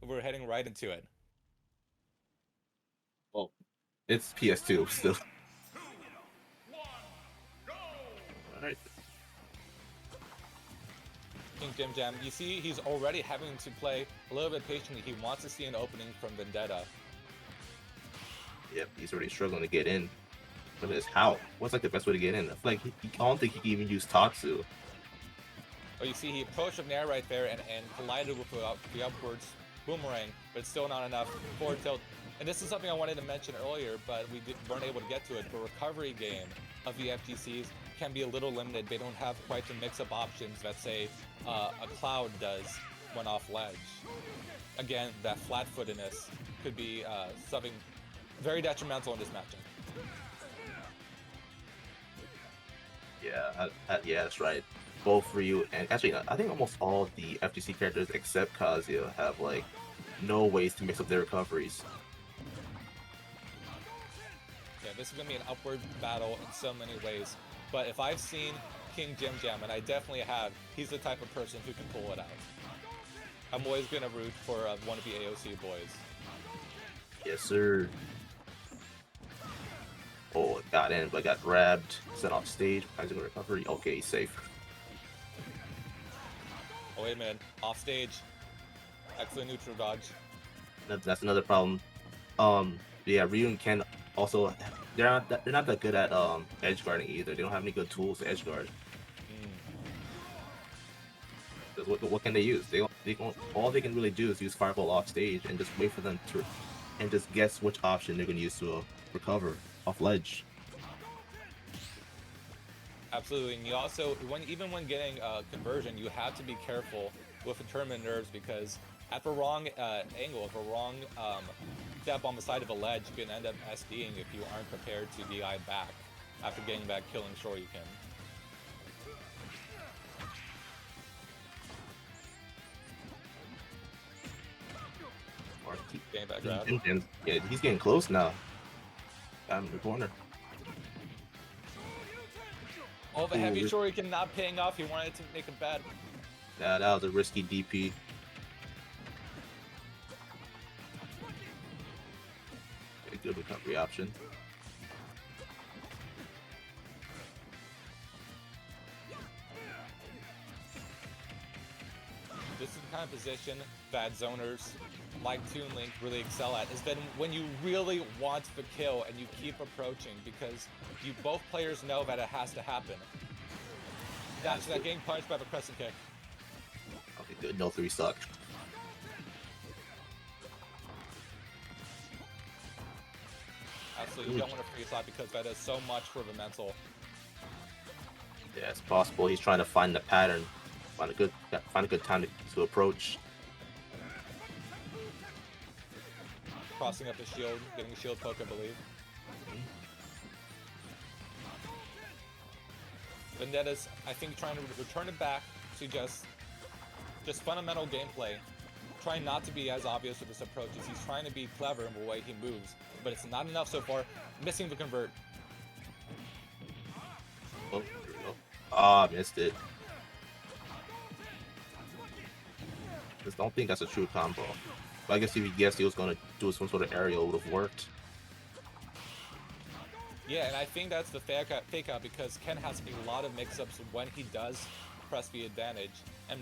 we're heading right into it. Well, it's PS2 still. All right. KingJimJam, you see he's already having to play a little bit patiently. He wants to see an opening from Vendetta. Yep, he's already struggling to get in. But it's how? What's like the best way to get in? I feel like I don't think he can even use Tatsu. Oh, you see he approached up Nair right there and collided with the upwards boomerang, but still not enough forward tilt. And this is something I wanted to mention earlier, but weren't able to get to it. The recovery game of the FGCs can be a little limited. They don't have quite the mix-up options that, say, a Cloud does when off ledge. Again, that flat-footedness could be something very detrimental in this matchup. Yeah, that's right. Both Ryu and actually, I think almost all the FGC characters except Kazuya have like no ways to mix up their recoveries. Yeah, this is going to be an upward battle in so many ways. But if I've seen KingJimJam, and I definitely have, he's the type of person who can pull it out. I'm always going to root for one of the AOC boys. Yes, sir. Oh, it got in, but got grabbed, sent off stage. How's it recovery? Okay, he's safe. Oh, wait a minute. Off stage. Excellent neutral dodge. That's another problem. Yeah, Ryu and Ken also they're not that good at edge guarding either. They don't have any good tools to edge guard. What can they use? All they can really do is use Fireball off stage and just wait for them to, and just guess which option they're gonna use to recover off ledge. Absolutely, and you also, even when getting conversion, you have to be careful with the tournament nerves because at the wrong angle, if a wrong step on the side of a ledge, you can end up SDing if you aren't prepared to DI back after getting that killing Shoryuken. Getting back grab. Yeah, he's getting close now. Got him in the corner. Oh, the heavy Shoryuken not paying off. He wanted to make a bet. Yeah, that was a risky DP. A good recovery option. This is the kind of position that zoners like Toon Link really excel at, is that when you really want the kill and you keep approaching because you both players know that it has to happen. That's that getting punished by the crescent kick. Okay, good. No 3 suck. Absolutely, you don't want to free slot because that does so much for the mental. Yeah, it's possible. He's trying to find the pattern, find a good time to approach. Crossing up the shield, getting a shield poke, I believe. Vendetta's, I think, trying to return it back to just fundamental gameplay. Trying not to be as obvious with his approaches. He's trying to be clever in the way he moves, but it's not enough so far. Missing the convert. Oh, there we go. Ah, missed it. Just don't think that's a true combo. But I guess if he guessed he was gonna do some sort of aerial, it would have worked. Yeah, and I think that's the fake out because Ken has a lot of mix-ups when he does press the advantage, and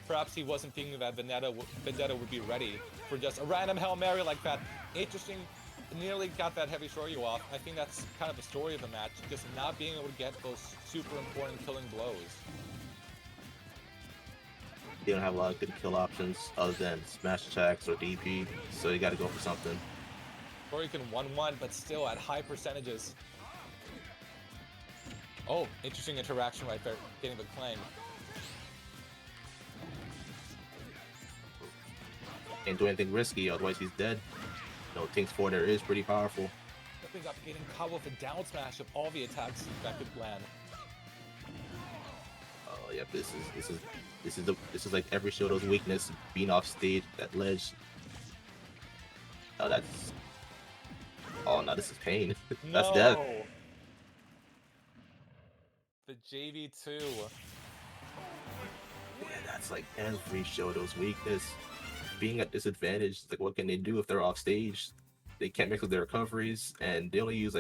perhaps he wasn't thinking that Vendetta would be ready for just a random Hail Mary like that. Interesting, nearly got that heavy Shoryu off. I think that's kind of the story of the match, just not being able to get those super important killing blows. He don't have a lot of good kill options other than smash attacks or DP, so you gotta go for something. Or you can 1-1, but still at high percentages. Oh, interesting interaction right there, getting the clang. Can't do anything risky, otherwise he's dead. No, Tink's 4 there is pretty powerful. Stepping up, getting caught with a down smash of all the attacks that could land. Oh yeah, this is like every Shoto's weakness, being off stage, that ledge. Oh, that's... Oh no, this is pain. That's death. The JV2. Yeah, that's like every Shoto's weakness. being at disadvantage, like what can they do if they're off stage? They can't mix with their recoveries, and they only use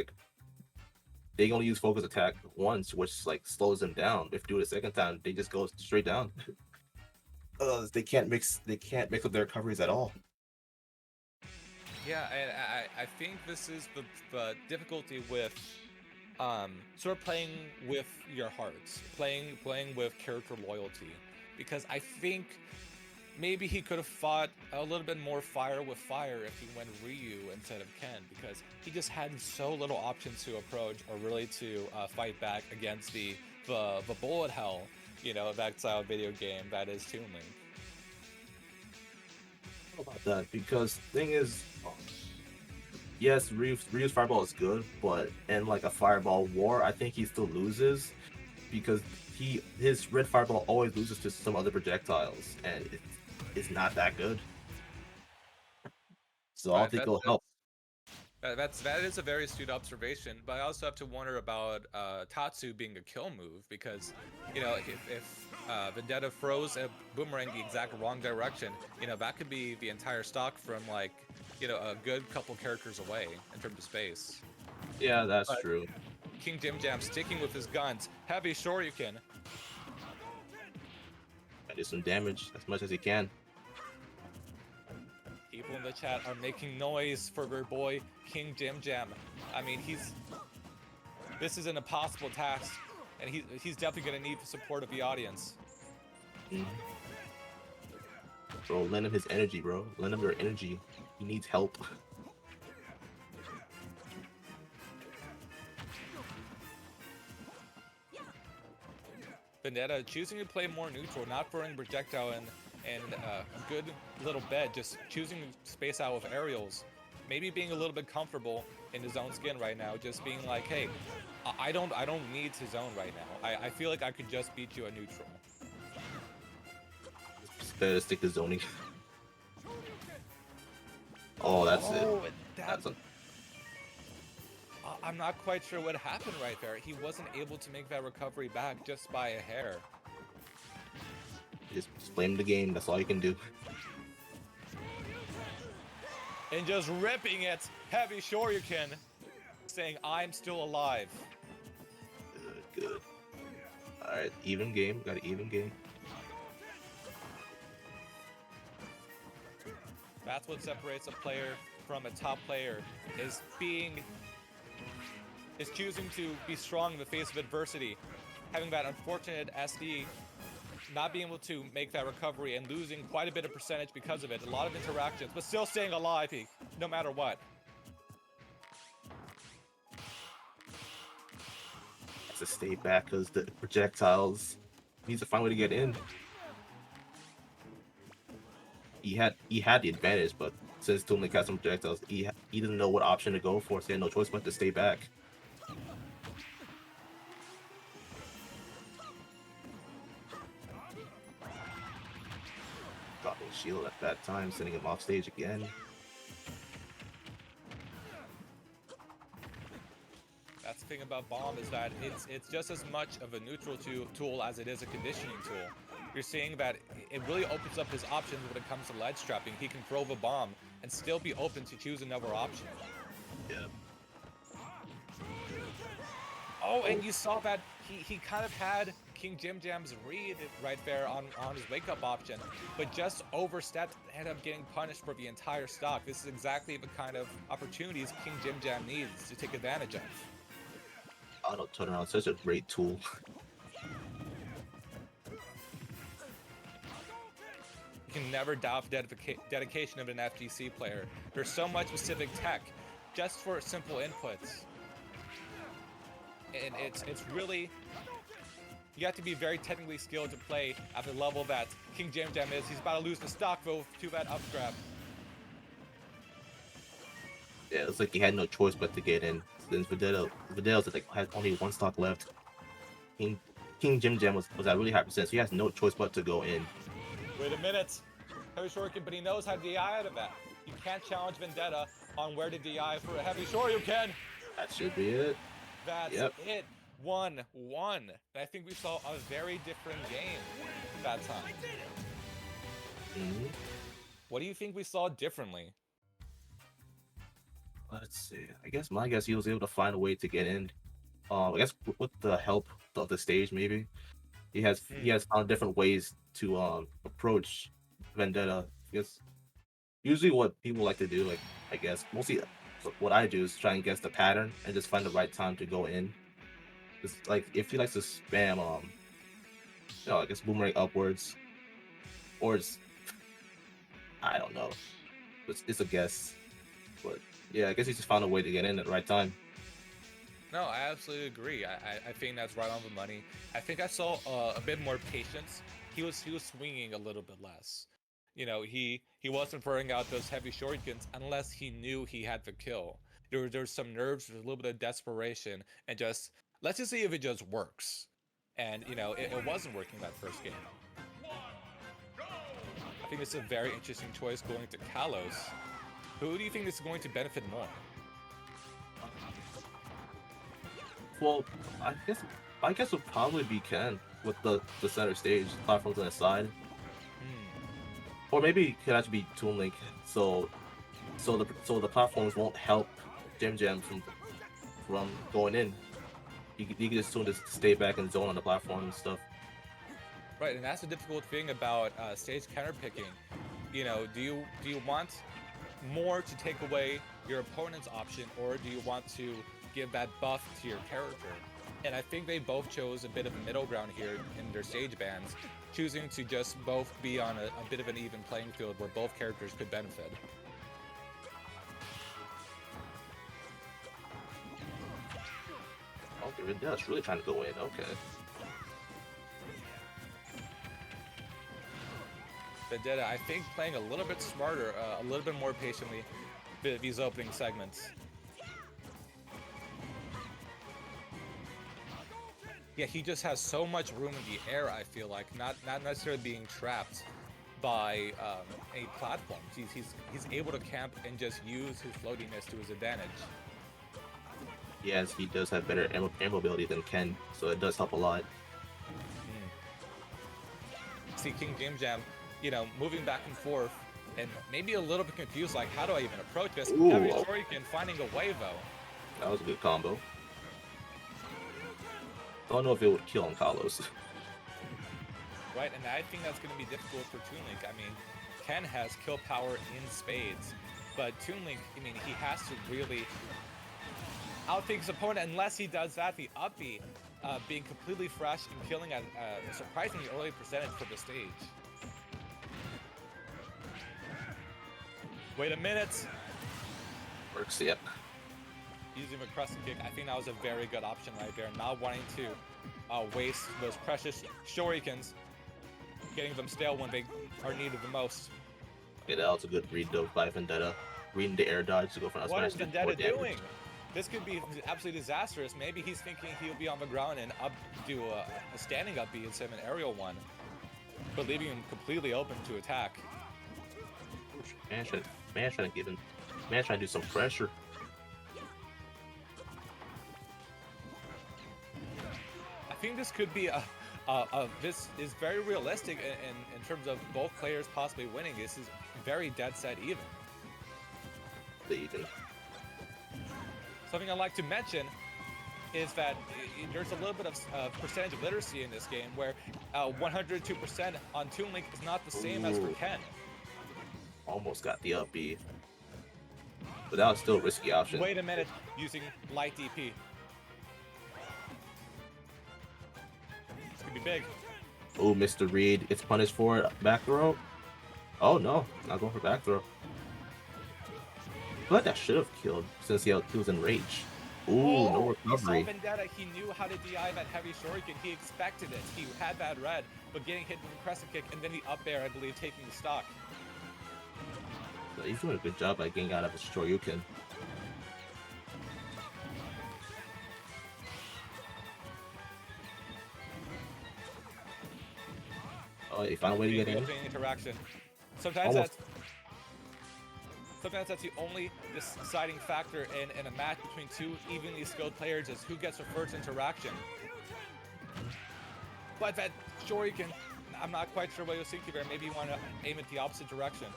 focus attack once, which like slows them down. If you do it a second time, they just go straight down. They can't mix with their recoveries at all. Yeah, and I think this is the difficulty with sort of playing with your hearts, playing with character loyalty, because I think maybe he could have fought a little bit more fire with fire if he went Ryu instead of Ken, because he just had so little options to approach or really to fight back against the bullet hell, you know, that style video game that is Toon Link. About that, because thing is, yes, Ryu's fireball is good, but in like a fireball war, I think he still loses because his red fireball always loses to some other projectiles, and it's not that good. So I don't think it'll help. That is a very astute observation, but I also have to wonder about Tatsu being a kill move, because you know if Vendetta throws a boomerang the exact wrong direction, you know that could be the entire stock from like a good couple characters away in terms of space. Yeah, that's But true. KingJimJam sticking with his guns, heavy Shoryuken. I do some damage as much as he can. People in the chat are making noise for their boy KingJimJam. I mean, this is an impossible task, and he's definitely gonna need the support of the audience. Bro, lend him his energy, bro. Lend him your energy. He needs help. Vendetta choosing to play more neutral, not throwing projectile and a good little bed, just choosing to space out with aerials. Maybe being a little bit comfortable in his own skin right now, just being like, hey, I don't need to zone right now. I feel like I could just beat you at neutral. It's better to stick to zoning. Oh, that's it. I'm not quite sure what happened right there. He wasn't able to make that recovery back just by a hair. Just blame the game. That's all you can do. And just ripping it, heavy Shoryuken, saying, I'm still alive. Good. Alright, even game. Got an even game. That's what separates a player from a top player, is choosing to be strong in the face of adversity. Having that unfortunate SD, not being able to make that recovery and losing quite a bit of percentage because of it. A lot of interactions, but still staying alive no matter what. Has to stay back because the projectiles needs to find a way to get in. He had the advantage, but since Toon Link has some projectiles, he didn't know what option to go for, so he had no choice but to stay back. Dropping shield at that time, sending him off stage again. That's the thing about Bomb, is that it's just as much of a neutral tool as it is a conditioning tool. You're seeing that it really opens up his options when it comes to ledge trapping. He can throw the bomb and still be open to choose another option. Yeah. Oh, and you saw that he kind of had KingJimJam's read right there on his wake-up option, but just overstepped and ended up getting punished for the entire stock. This is exactly the kind of opportunities KingJimJam needs to take advantage of. Auto turnaround, such a great tool. You can never doubt the dedication of an FGC player. There's so much specific tech just for simple inputs. And it's really, you have to be very technically skilled to play at the level that KingJimJam is. He's about to lose the stock though to that up grab. Yeah, it's like he had no choice but to get in. Since Vendetta's like had only one stock left. KingJimJam was at really high percent, so he has no choice but to go in. Wait a minute. Heavy Shoryuken, but he knows how to DI out of that. You can't challenge Vendetta on where to DI for a Heavy Shoryuken. That should be it. That's it. 1-1. I think we saw a very different game that time. What do you think we saw differently? Let's see. I guess my guess he was able to find a way to get in. I guess with the help of the stage, maybe he has found different ways to approach Vendetta. I guess usually what people like to do, like I guess mostly what I do is try and guess the pattern and just find the right time to go in. Just like if he likes to spam I guess boomerang upwards, or it's I don't know. It's a guess, but yeah, I guess he just found a way to get in at the right time. No, I absolutely agree. I think that's right on the money. I think I saw a bit more patience. He was swinging a little bit less. You know, he wasn't throwing out those heavy shurikens unless he knew he had the kill. There's some nerves, there's a little bit of desperation, and just let's just see if it just works. And you know, it wasn't working that first game. I think it's a very interesting choice going to Kalos. Who do you think is going to benefit more? Well, I guess would probably be Ken with the center stage platforms on the side, or maybe it could actually be Toon Link. So the platforms won't help JeJaJeJa from going in. You can just Toon just stay back in zone on the platform and stuff. Right, and that's the difficult thing about stage counter picking. You know, do you want more to take away your opponent's option, or do you want to give that buff to your character? And I think they both chose a bit of a middle ground here in their stage bans, choosing to just both be on a bit of an even playing field where both characters could benefit. Okay, Vendetta's really trying to go in. Okay. Vendetta, I think, playing a little bit smarter, a little bit more patiently these opening segments. Yeah, he just has so much room in the air, I feel like, not necessarily being trapped by any platforms. He's able to camp and just use his floatiness to his advantage. Yes, he does have better air mobility than Ken, so it does help a lot. See KingJimJam, you know, moving back and forth, and maybe a little bit confused, like, how do I even approach this? Heavy shuriken, finding a way, though. That was a good combo. I don't know if it would kill on Kalos. Right, and I think that's going to be difficult for Toon Link. I mean, Ken has kill power in spades, but Toon Link, I mean, he has to really outthink his opponent unless he does that. The up B being completely fresh and killing at a surprisingly early percentage for the stage. Wait a minute. Works, yep. Using a crescent kick, I think that was a very good option right there. Not wanting to waste those precious shurikens, getting them stale when they are needed the most. Okay, that was a good read though by Vendetta. Reading the air dodge to go for a smash. What is Vendetta doing? This could be absolutely disastrous. Maybe he's thinking he'll be on the ground and do a standing up B instead of an aerial one, but leaving him completely open to attack. Man trying to do some pressure. I think this could be this is very realistic in terms of both players possibly winning. This is very dead set even. Something I'd like to mention is that there's a little bit of percentage of literacy in this game where 102% on Toon Link is not the same as for Ken. Almost got the up B, but that was still a risky option. Wait a minute, using light DP. It's gonna be big. Oh, Mr. Reed, it's punished for it. Back throw. Oh no, not going for back throw. But that should have killed since he was in rage. Ooh, no recovery. He saw Vendetta. He knew how to DI that heavy shuriken. He expected it. He had that red, but getting hit with the crescent kick and then the up air, I believe, taking the stock. So he's doing a good job at getting out of his shoryuken. Oh, he found a way to get in. Interaction. Sometimes that's the only deciding factor in a match between two evenly skilled players is who gets the first interaction. But that shuriken, I'm not quite sure what you're thinking there. Maybe you want to aim it the opposite direction.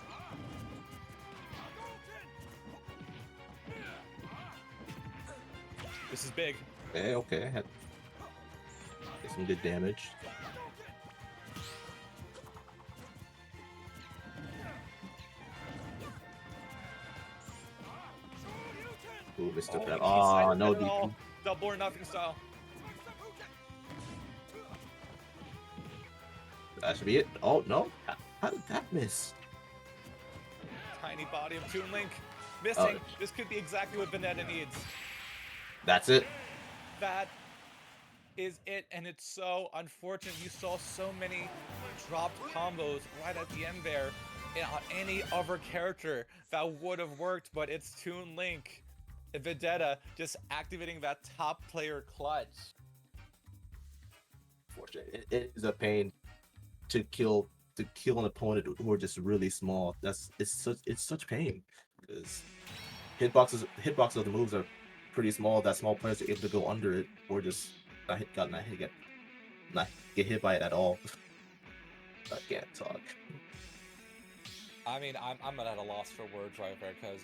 This is big. Okay. Get some good damage. Ooh, Mr. Pep. Oh, no DP. Double or nothing style. That should be it. Oh, no. How did that miss? Tiny body of Toon Link. Missing. This could be exactly what Vendetta needs. That's it. That is it, and it's so unfortunate. You saw so many dropped combos right at the end there. On any other character that would have worked, but it's Toon Link and Vendetta just activating that top player clutch. Unfortunate. It is a pain to kill an opponent who are just really small. It's such pain because hitboxes of the moves are pretty small. That small players are able to go under it or just not get hit by it at all. I can't talk. I mean, I'm at a loss for words right there because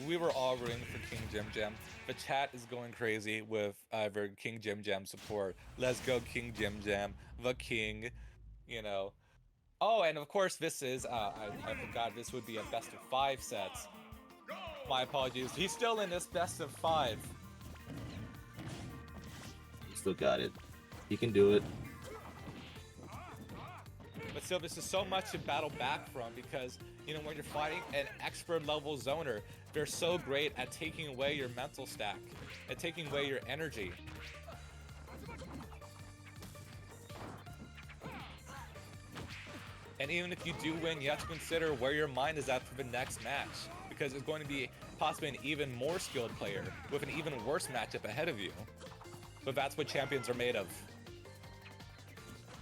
we were all rooting for KingJimJam. The chat is going crazy with their KingJimJam support. Let's go KingJimJam, the king, you know. Oh, and of course this is, I forgot, this would be a best of 5 sets. My apologies. He's still in this best of 5. He still got it. He can do it. But still, this is so much to battle back from because, you know, when you're fighting an expert level zoner, they're so great at taking away your mental stack, at taking away your energy. And even if you do win, you have to consider where your mind is at for the next match, because it's going to be possibly an even more skilled player with an even worse matchup ahead of you. But that's what champions are made of.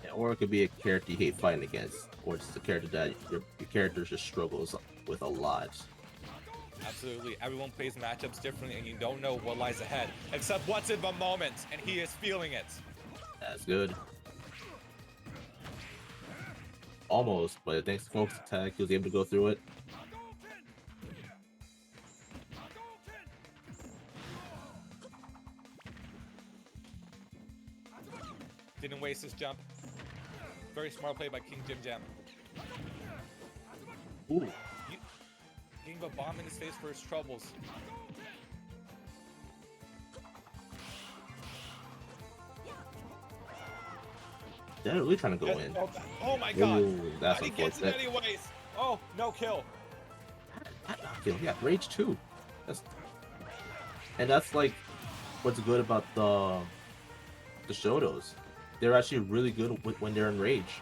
Yeah, or it could be a character you hate fighting against, or just a character that your character just struggles with a lot. Absolutely. Everyone plays matchups differently, and you don't know what lies ahead, except what's in the moment, and he is feeling it. That's good. Almost, but thanks to focus attack, he was able to go through it. Didn't waste his jump. Very smart play by KingJimJam. Ooh. Getting a bomb in his face for his troubles. They're really trying to go in. Oh my god! Ooh, that's he gets it unfortunate. anyways! Oh, no kill. Kill. Yeah, rage too. That's like what's good about the Shotos. They're actually really good when they're in rage.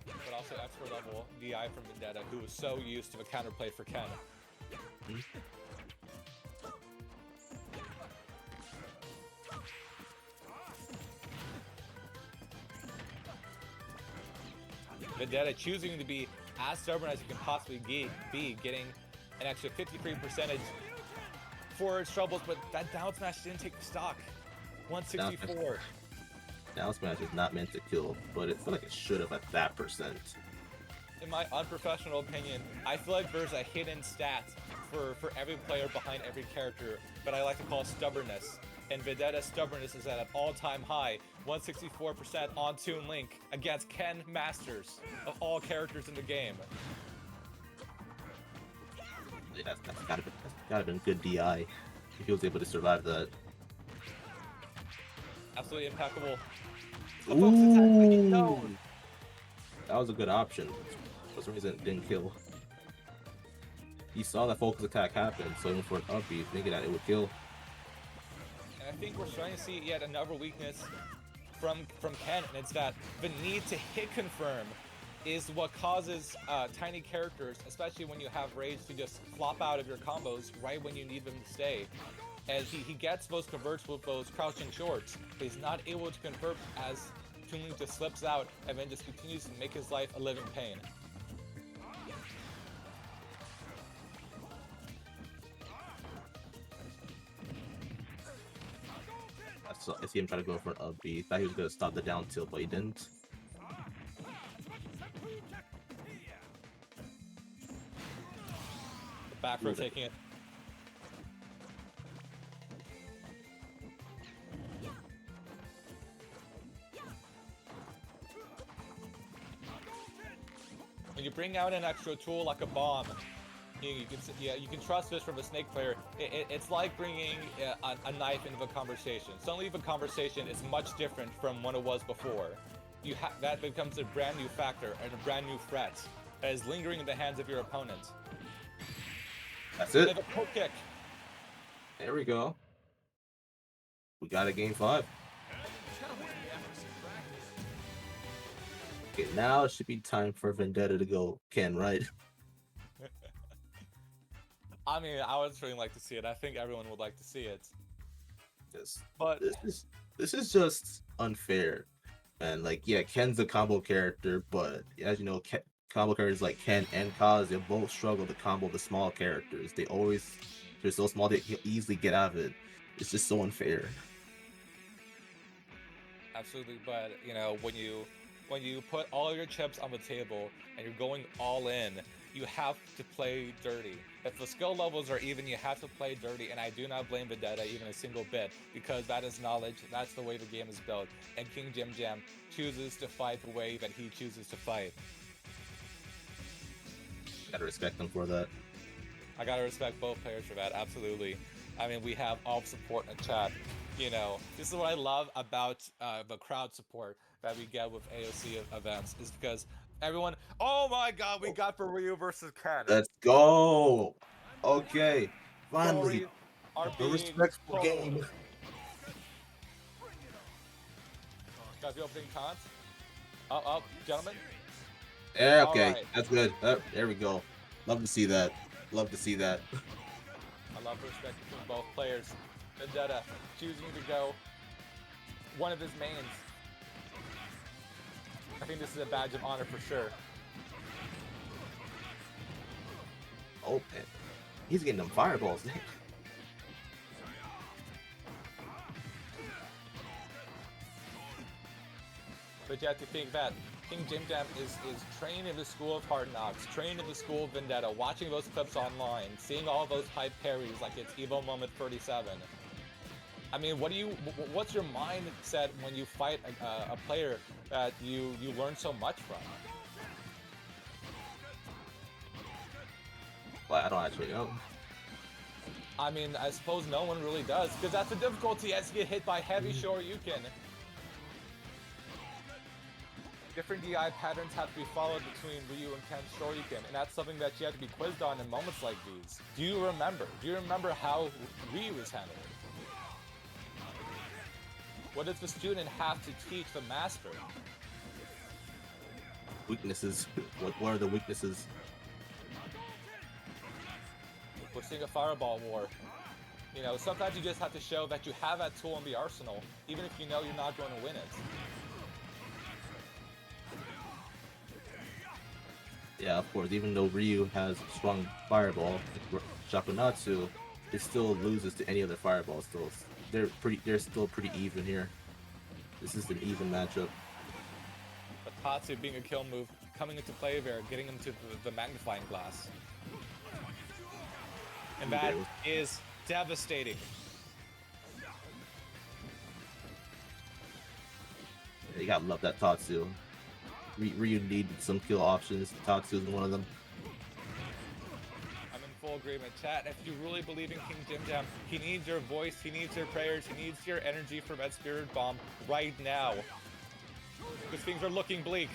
But also expert level DI from Vendetta, who was so used to the counterplay for Ken. Mm-hmm. Vendetta choosing to be as stubborn as you can possibly be, getting an extra 53% for its troubles, but that down smash didn't take the stock. 164. Down smash is not meant to kill, but it felt like it should have at that percent. In my unprofessional opinion, I feel like there's a hidden stat for every player behind every character, but I like to call stubbornness. And Vendetta's stubbornness is at an all-time high, 164% on Toon Link against Ken Masters of all characters in the game. Yeah, that's gotta have been good DI if he was able to survive that. Absolutely impeccable. Ooh. That was a good option. For some reason it didn't kill. He saw that focus attack happen, so even for an upbeat, thinking that it would kill. And I think we're starting to see yet another weakness from Ken, and it's that the need to hit confirm is what causes tiny characters, especially when you have rage, to just flop out of your combos right when you need them to stay. And he gets those converts with those crouching shorts, but he's not able to convert as Toon Link just slips out and then just continues to make his life a living pain. I see him try to go for an upbeat. Thought he was gonna stop the down tilt, but he didn't. Back for taking it. When you bring out an extra tool like a bomb, you can trust this from a Snake player. It's like bringing a knife into a conversation. Suddenly the conversation is much different from what it was before. That becomes a brand new factor and a brand new threat that is lingering in the hands of your opponent. That's it. And a poke kick. There we go. We got a game 5. Okay, now it should be time for Vendetta to go Ken, right? I mean, I would really like to see it. I think everyone would like to see it. Yes. But this is just unfair. And like, yeah, Ken's a combo character, but as you know, combo characters like Ken and Kaz, they both struggle to combo the small characters. They're so small they can easily get out of it. It's just so unfair. absolutely, but you know, when you put all your chips on the table and you're going all in, you have to play dirty. If the skill levels are even, you have to play dirty, and I do not blame Vendetta even a single bit, because that is knowledge, that's the way the game is built, and KingJimJam chooses to fight the way that he chooses to fight. Gotta respect them for that. I gotta respect both players for that, absolutely. I mean, we have all support in the chat. You know, this is what I love about the crowd support that we get with AOC events, is because everyone, oh my god, we got for Ryu versus Ken. Let's go. Okay, finally, are a being respectful told. game. Got the opening taunt. Oh, gentlemen. Yeah, okay, right. That's good. There we go. Love to see that. Love to see that. I love respect between both players. Vendetta choosing to go one of his mains. I think this is a badge of honor for sure. Oh man, he's getting them fireballs. But you have to think that KingJimJam is trained in the school of Hard Knocks, trained in the school of Vendetta, watching those clips online, seeing all those hype parries like it's Evo Moment 37. I mean, what's your mindset when you fight a player that you learn so much from? Well, I don't actually know. I mean, I suppose no one really does, because that's the difficulty as you get hit by heavy Shoryuken. Different DI patterns have to be followed between Ryu and Ken's Shoryuken, and that's something that you have to be quizzed on in moments like these. Do you remember? Do you remember how Ryu is handled? What does the student have to teach the master? Weaknesses. What are the weaknesses? We're seeing a fireball war. You know, sometimes you just have to show that you have that tool in the arsenal, even if you know you're not going to win it. Yeah, of course. Even though Ryu has strong fireball, Shakunatsu, it still loses to any other fireball. Still, they're still pretty even here. This is an even matchup. But Tatsu being a kill move, coming into play there, getting him to the magnifying glass. And that is devastating. Yeah, you gotta love that Tatsu. Ryu needed some kill options. Tatsu is one of them. I'm in full agreement. Chat, if you really believe in KingJimJam, he needs your voice, he needs your prayers, he needs your energy from that Spirit Bomb right now. Because things are looking bleak.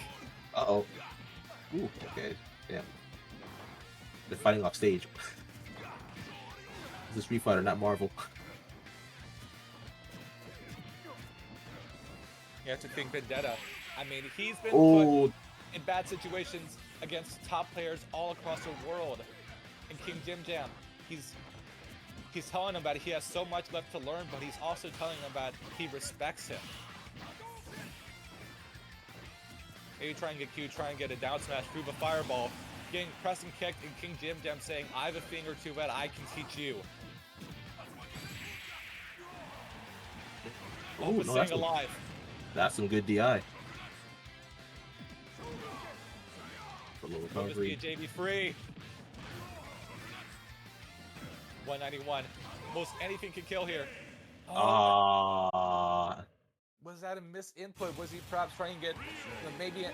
Uh-oh. Ooh, okay. Damn. They're fighting off stage. This is Street Fighter, not Marvel. You have to think Vendetta. I mean, he's been put in bad situations against top players all across the world. And KingJimJam, he's telling him that he has so much left to learn, but he's also telling him that he respects him. Maybe try and get Q, try and get a down smash through the fireball, getting pressed and kicked, and KingJimJam saying, I have a thing or two that I can teach you. Oh, no, staying alive. That's some good DI. A little recovery. JB free. 191. Most anything can kill here. Oh, Ah. was that a misinput? Was he perhaps trying to get maybe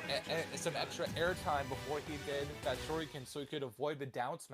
some extra airtime before he did that shuriken so he could avoid the down smash?